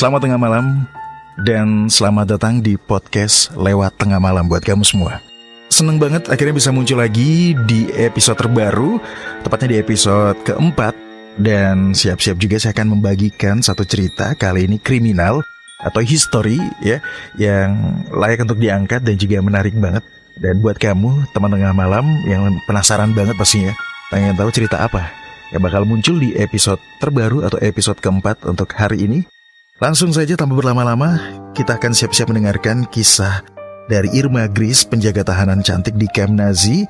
Selamat tengah malam dan selamat datang di podcast Lewat Tengah Malam buat kamu semua. Seneng banget akhirnya bisa muncul lagi di episode terbaru, tepatnya di episode keempat. Dan siap-siap juga saya akan membagikan satu cerita, kali ini kriminal atau history ya, yang layak untuk diangkat dan juga menarik banget. Dan buat kamu teman tengah malam yang penasaran banget pastinya, pengen tahu cerita apa yang bakal muncul di episode terbaru atau episode keempat untuk hari ini, langsung saja tanpa berlama-lama kita akan siap-siap mendengarkan kisah dari Irma Gris, penjaga tahanan cantik di kamp Nazi.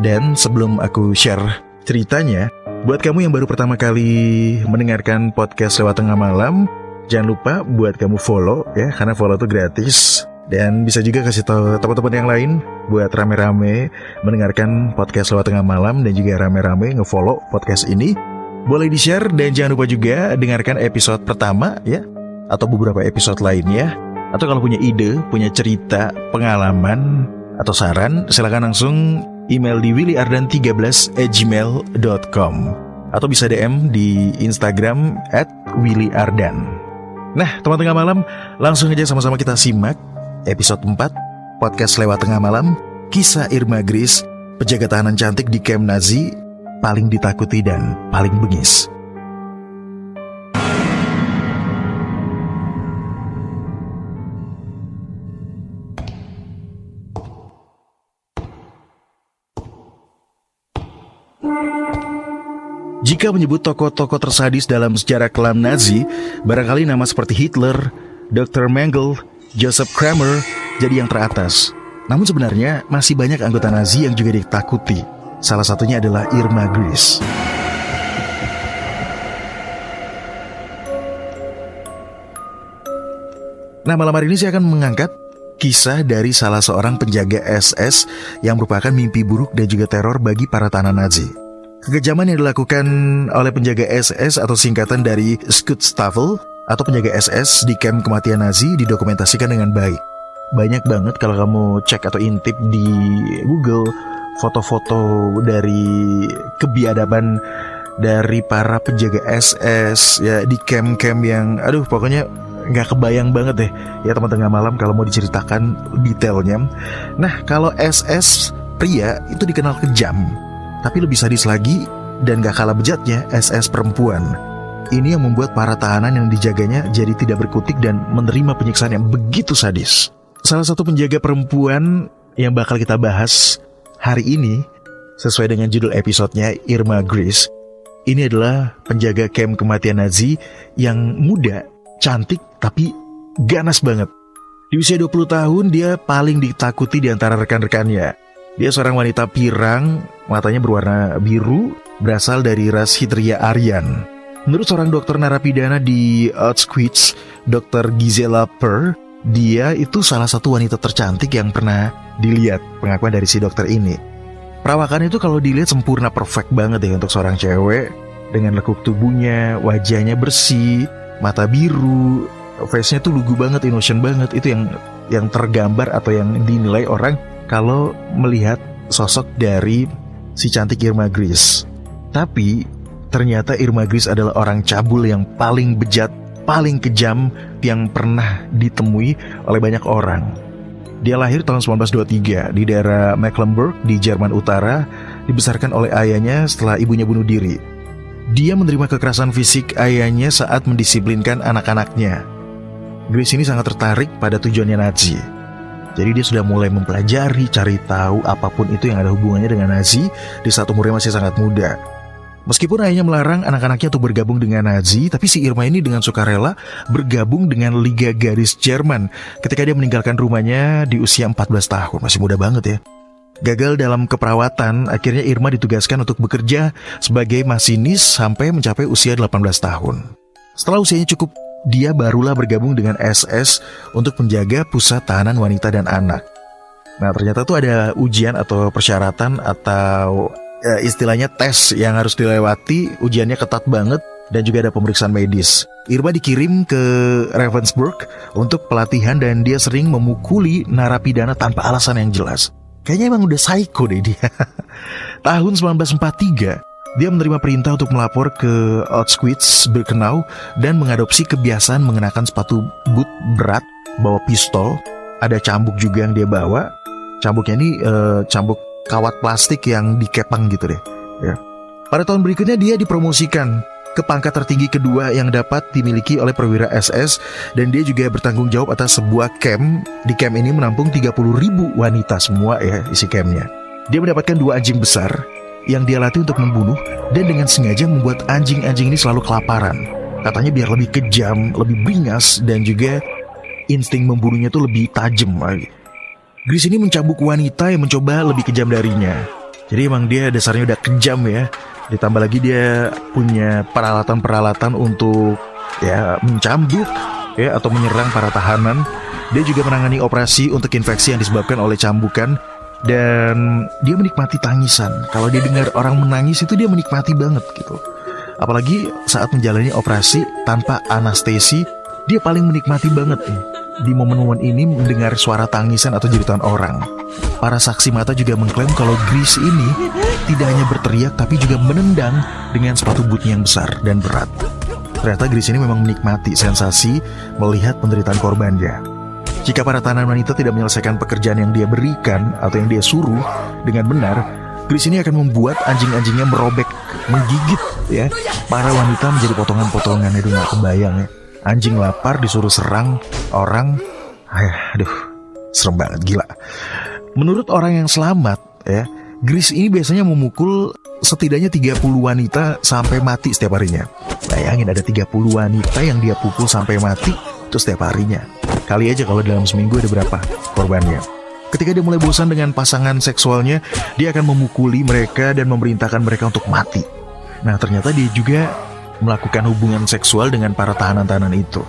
Dan sebelum aku share ceritanya, buat kamu yang baru pertama kali mendengarkan podcast Lewat Tengah Malam, jangan lupa buat kamu follow ya, karena follow itu gratis. Dan bisa juga kasih tahu teman-teman yang lain buat rame-rame mendengarkan podcast Lewat Tengah Malam dan juga rame-rame ngefollow podcast ini. Boleh di-share dan jangan lupa juga dengarkan episode pertama ya, atau beberapa episode lainnya. Atau kalau punya ide, punya cerita, pengalaman, atau saran, silakan langsung email di willyardan13@gmail.com atau bisa DM di Instagram @willyardan. Nah, teman tengah malam, langsung aja sama-sama kita simak episode 4 podcast Lewat Tengah Malam, kisah Irma Gris, penjaga tahanan cantik di kamp Nazi, paling ditakuti dan paling bengis. Jika menyebut tokoh-tokoh tersadis dalam sejarah kelam Nazi, barangkali nama seperti Hitler, Dr. Mengele, Joseph Kramer jadi yang teratas. Namun sebenarnya masih banyak anggota Nazi yang juga ditakuti. Salah satunya adalah Irma Gris. Nah, malam hari ini saya akan mengangkat kisah dari salah seorang penjaga SS yang merupakan mimpi buruk dan juga teror bagi para tahanan Nazi. Kekejaman yang dilakukan oleh penjaga SS atau singkatan dari Schutzstaffel atau penjaga SS di kamp kematian Nazi didokumentasikan dengan baik. Banyak banget kalau kamu cek atau intip di Google foto-foto dari kebiadaban dari para penjaga SS ya di camp-camp yang pokoknya nggak kebayang banget deh ya teman tengah malam kalau mau diceritakan detailnya. Nah, kalau SS pria itu dikenal kejam, tapi lebih sadis lagi dan gak kalah bejatnya SS perempuan. Ini yang membuat para tahanan yang dijaganya jadi tidak berkutik dan menerima penyiksaan yang begitu sadis. Salah satu penjaga perempuan yang bakal kita bahas hari ini, sesuai dengan judul episodenya Irma Gris, ini adalah penjaga kamp kematian Nazi yang muda, cantik, tapi ganas banget. Di usia 20 tahun dia paling ditakuti di antara rekan-rekannya. Dia seorang wanita pirang, matanya berwarna biru, berasal dari ras Hitria Aryan. Menurut seorang dokter narapidana di Auschwitz, Dr. Gisela Per, dia itu salah satu wanita tercantik yang pernah dilihat, pengakuan dari si dokter ini. Perawakan itu kalau dilihat sempurna, perfect banget ya untuk seorang cewek, dengan lekuk tubuhnya, wajahnya bersih, mata biru, face-nya tuh lugu banget, innocent banget. Itu yang tergambar atau yang dinilai orang kalau melihat sosok dari si cantik Irma Gris. Tapi ternyata Irma Gris adalah orang cabul yang paling bejat, paling kejam yang pernah ditemui oleh banyak orang. Dia lahir tahun 1923 di daerah Mecklenburg di Jerman Utara, dibesarkan oleh ayahnya setelah ibunya bunuh diri. Dia menerima kekerasan fisik ayahnya saat mendisiplinkan anak-anaknya. Gris ini sangat tertarik pada tujuannya Nazi. Jadi dia sudah mulai mempelajari, cari tahu apapun itu yang ada hubungannya dengan Nazi di saat umurnya masih sangat muda. Meskipun ayahnya melarang anak-anaknya untuk bergabung dengan Nazi, tapi si Irma ini dengan sukarela bergabung dengan Liga Gadis Jerman ketika dia meninggalkan rumahnya di usia 14 tahun, masih muda banget ya. Gagal dalam keperawatan, akhirnya Irma ditugaskan untuk bekerja sebagai masinis sampai mencapai usia 18 tahun. Setelah usianya cukup, dia barulah bergabung dengan SS untuk menjaga pusat tahanan wanita dan anak. Nah, ternyata tuh ada ujian atau persyaratan atau istilahnya tes yang harus dilewati. Ujiannya ketat banget dan juga ada pemeriksaan medis. Irma dikirim ke Ravensbrück untuk pelatihan dan dia sering memukuli narapidana tanpa alasan yang jelas. Kayaknya emang udah psycho deh dia. Tahun 1943, Dia menerima perintah untuk melapor ke Auschwitz-Birkenau dan mengadopsi kebiasaan mengenakan sepatu boot berat, bawa pistol, ada cambuk juga yang dia bawa. Cambuknya ini cambuk kawat plastik yang dikepang gitu deh. Ya. Pada tahun berikutnya dia dipromosikan ke pangkat tertinggi kedua yang dapat dimiliki oleh perwira SS, dan dia juga bertanggung jawab atas sebuah camp. Di camp ini menampung 30.000 wanita semua ya isi campnya. Dia mendapatkan 2 anjing besar yang dia latih untuk membunuh, dan dengan sengaja membuat anjing-anjing ini selalu kelaparan. Katanya biar lebih kejam, lebih beringas, dan juga insting membunuhnya tuh lebih tajam lagi. Gris ini mencambuk wanita yang mencoba lebih kejam darinya. Jadi emang dia dasarnya udah kejam ya. Ditambah lagi dia punya peralatan-peralatan untuk ya mencambuk ya atau menyerang para tahanan. Dia juga menangani operasi untuk infeksi yang disebabkan oleh cambukan. Dan dia menikmati tangisan. Kalau dia dengar orang menangis itu dia menikmati banget gitu. Apalagi saat menjalani operasi tanpa anestesi, dia paling menikmati banget nih. Di momen-momen ini mendengar suara tangisan atau jeritan orang. Para saksi mata juga mengklaim kalau Gris ini tidak hanya berteriak tapi juga menendang dengan sepatu bootnya yang besar dan berat. Ternyata Gris ini memang menikmati sensasi melihat penderitaan korbannya. Jika para tahanan wanita tidak menyelesaikan pekerjaan yang dia berikan atau yang dia suruh dengan benar, Gris ini akan membuat anjing-anjingnya merobek, menggigit ya para wanita menjadi potongan-potongan. Itu nggak kebayang ya. Anjing lapar disuruh serang orang, aduh, serem banget, gila. Menurut orang yang selamat ya, Gris ini biasanya memukul setidaknya 30 wanita sampai mati setiap harinya. Bayangin ada 30 wanita yang dia pukul sampai mati itu setiap harinya. Kali aja kalau dalam seminggu ada berapa korbannya. Ketika dia mulai bosan dengan pasangan seksualnya, dia akan memukuli mereka dan memerintahkan mereka untuk mati. Nah, ternyata dia juga melakukan hubungan seksual dengan para tahanan-tahanan itu.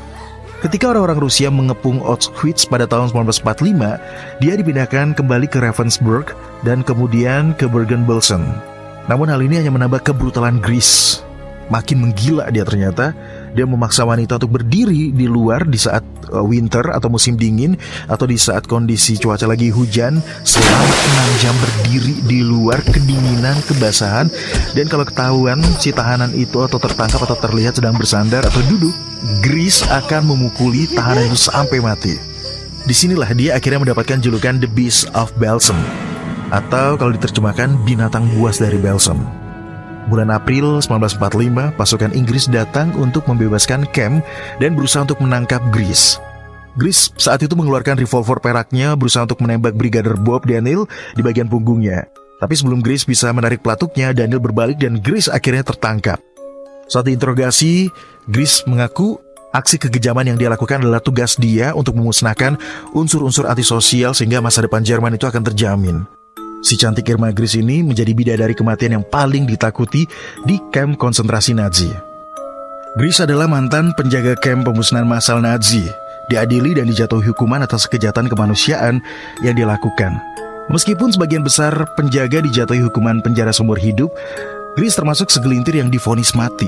Ketika orang-orang Rusia mengepung Auschwitz pada tahun 1945, dia dipindahkan kembali ke Ravensbrück dan kemudian ke Bergen-Belsen. Namun hal ini hanya menambah kebrutalan Gris. Makin menggila dia ternyata. Dia memaksa wanita untuk berdiri di luar di saat winter atau musim dingin, atau di saat kondisi cuaca lagi hujan, selama 6 jam berdiri di luar, kedinginan, kebasahan. Dan kalau ketahuan si tahanan itu atau tertangkap atau terlihat sedang bersandar atau duduk, Gris akan memukuli tahanan itu sampai mati. Disinilah dia akhirnya mendapatkan julukan The Beast of Belsen, atau kalau diterjemahkan binatang buas dari Belsen. Bulan April 1945, pasukan Inggris datang untuk membebaskan camp dan berusaha untuk menangkap Gris. Gris saat itu mengeluarkan revolver peraknya, berusaha untuk menembak Brigadir Bob Daniel di bagian punggungnya. Tapi sebelum Gris bisa menarik pelatuknya, Daniel berbalik dan Gris akhirnya tertangkap. Saat diinterogasi, Gris mengaku aksi kekejaman yang dia lakukan adalah tugas dia untuk memusnahkan unsur-unsur antisosial sehingga masa depan Jerman itu akan terjamin. Si cantik Irma Gris ini menjadi bidadari kematian yang paling ditakuti di kamp konsentrasi Nazi. Gris adalah mantan penjaga kamp pemusnahan massal Nazi. Diadili dan dijatuhi hukuman atas kejahatan kemanusiaan yang dilakukan. Meskipun sebagian besar penjaga dijatuhi hukuman penjara seumur hidup, Gris termasuk segelintir yang divonis mati.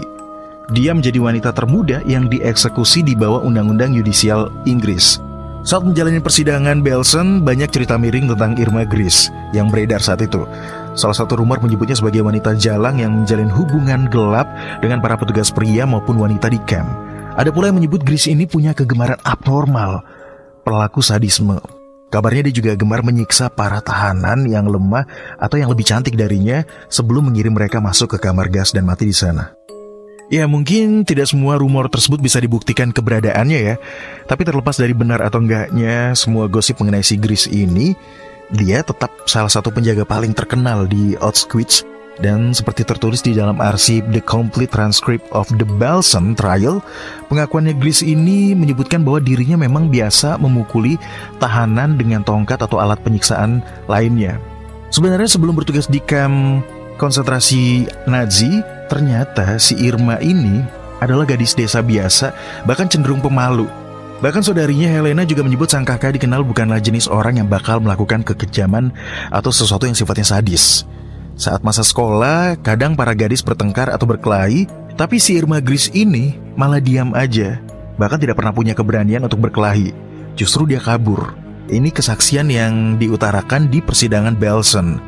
Dia menjadi wanita termuda yang dieksekusi di bawah undang-undang yudisial Inggris. Saat menjalani persidangan Belsen, banyak cerita miring tentang Irma Gris yang beredar saat itu. Salah satu rumor menyebutnya sebagai wanita jalang yang menjalin hubungan gelap dengan para petugas pria maupun wanita di camp. Ada pula yang menyebut Gris ini punya kegemaran abnormal, pelaku sadisme. Kabarnya dia juga gemar menyiksa para tahanan yang lemah atau yang lebih cantik darinya sebelum mengirim mereka masuk ke kamar gas dan mati di sana. Ya mungkin tidak semua rumor tersebut bisa dibuktikan keberadaannya ya. Tapi terlepas dari benar atau enggaknya semua gosip mengenai si Gris ini, dia tetap salah satu penjaga paling terkenal di Auschwitz. Dan seperti tertulis di dalam arsip The Complete Transcript of the Belsen Trial, pengakuannya Gris ini menyebutkan bahwa dirinya memang biasa memukuli tahanan dengan tongkat atau alat penyiksaan lainnya. Sebenarnya sebelum bertugas di kamp konsentrasi Nazi, ternyata si Irma ini adalah gadis desa biasa, bahkan cenderung pemalu. Bahkan saudarinya Helena juga menyebut sang kakak dikenal bukanlah jenis orang yang bakal melakukan kekejaman atau sesuatu yang sifatnya sadis. Saat masa sekolah, kadang para gadis bertengkar atau berkelahi, tapi si Irma Gris ini malah diam aja, bahkan tidak pernah punya keberanian untuk berkelahi. Justru dia kabur. Ini kesaksian yang diutarakan di persidangan Belsen.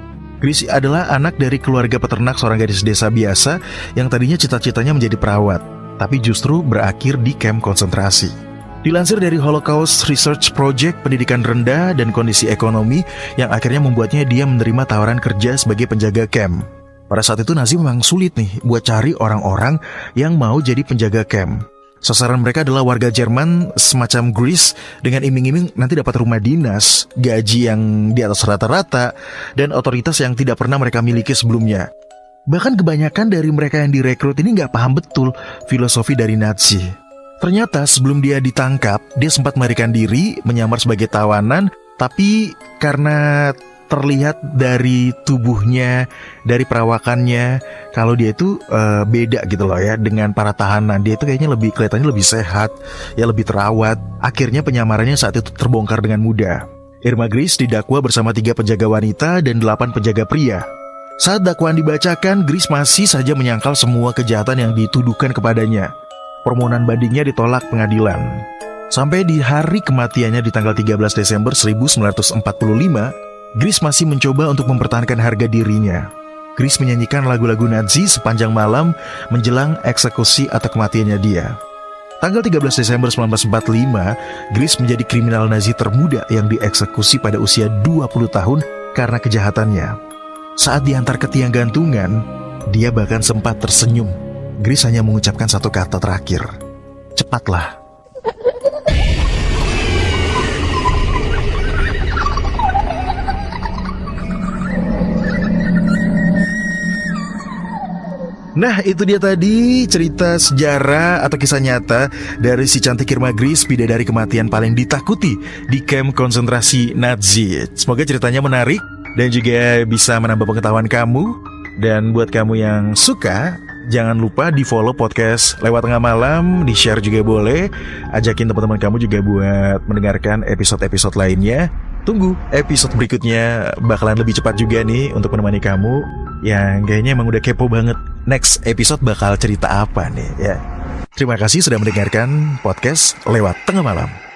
Grace adalah anak dari keluarga peternak seorang gadis desa biasa yang tadinya cita-citanya menjadi perawat, tapi justru berakhir di kamp konsentrasi. Dilansir dari Holocaust Research Project, pendidikan rendah dan kondisi ekonomi yang akhirnya membuatnya dia menerima tawaran kerja sebagai penjaga kamp. Pada saat itu Nazi memang sulit nih buat cari orang-orang yang mau jadi penjaga kamp. Sasaran mereka adalah warga Jerman semacam Grace dengan iming-iming nanti dapat rumah dinas, gaji yang di atas rata-rata, dan otoritas yang tidak pernah mereka miliki sebelumnya. Bahkan kebanyakan dari mereka yang direkrut ini nggak paham betul filosofi dari Nazi. Ternyata sebelum dia ditangkap, dia sempat melarikan diri, menyamar sebagai tawanan, tapi karena terlihat dari tubuhnya, dari perawakannya, kalau dia itu beda gitu loh ya dengan para tahanan. Dia itu kayaknya kelihatannya lebih sehat, ya lebih terawat. Akhirnya penyamarannya saat itu terbongkar dengan mudah. Irma Grace didakwa bersama 3 penjaga wanita dan 8 penjaga pria. Saat dakwaan dibacakan, Grace masih saja menyangkal semua kejahatan yang dituduhkan kepadanya. Permohonan bandingnya ditolak pengadilan. Sampai di hari kematiannya di tanggal 13 Desember 1945, Grace masih mencoba untuk mempertahankan harga dirinya. Grace menyanyikan lagu-lagu Nazi sepanjang malam menjelang eksekusi atau kematiannya dia. Tanggal 13 Desember 1945, Grace menjadi kriminal Nazi termuda yang dieksekusi pada usia 20 tahun karena kejahatannya. Saat diantar ke tiang gantungan, dia bahkan sempat tersenyum. Grace hanya mengucapkan satu kata terakhir, "Cepatlah." Nah, itu dia tadi cerita sejarah atau kisah nyata dari si cantik Irma Grace, bidadari kematian paling ditakuti di kamp konsentrasi Nazi. Semoga ceritanya menarik dan juga bisa menambah pengetahuan kamu. Dan buat kamu yang suka, jangan lupa di follow podcast Lewat Tengah Malam, di share juga boleh. Ajakin teman-teman kamu juga buat mendengarkan episode-episode lainnya. Tunggu episode berikutnya, bakalan lebih cepat juga nih untuk menemani kamu yang kayaknya emang udah kepo banget. Next episode bakal cerita apa nih ya. Terima kasih sudah mendengarkan podcast Lewat Tengah Malam.